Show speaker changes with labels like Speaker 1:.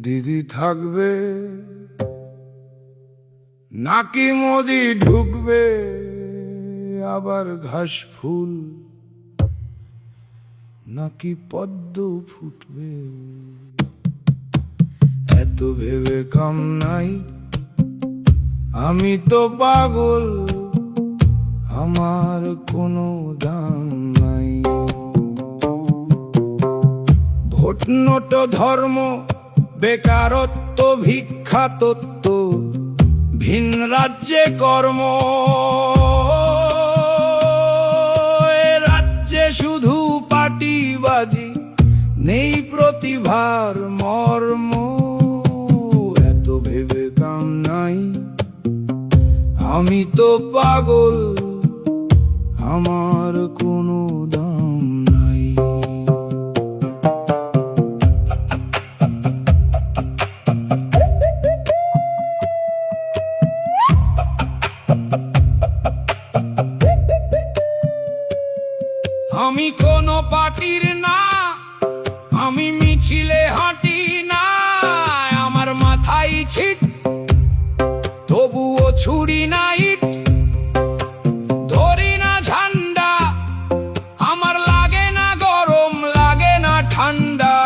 Speaker 1: দিদি থাকবে নাকি মোদি ঢুকবে, আবার ঘাস ফুল নাকি পদ্ম ফুটবে, এত ভেবে কাম নাই, আমি তো পাগল, আমার কোনো দাম নাই। ভোট নোট ধর্ম বেকারত্ব ভিক্ষা তত্ত্ব, ভিন রাজ্যে কর্ম, এ রাজ্যে শুধু পাটিবাজি, নেই প্রতিভার মর্ম, এত ভেবে কাম নাই, আমি তো পাগল, আমার কোনো দাম নাই। আমি কোনো পার্টির না, আমি মিছিলে হাঁটি না, আমার মাথায় ছিট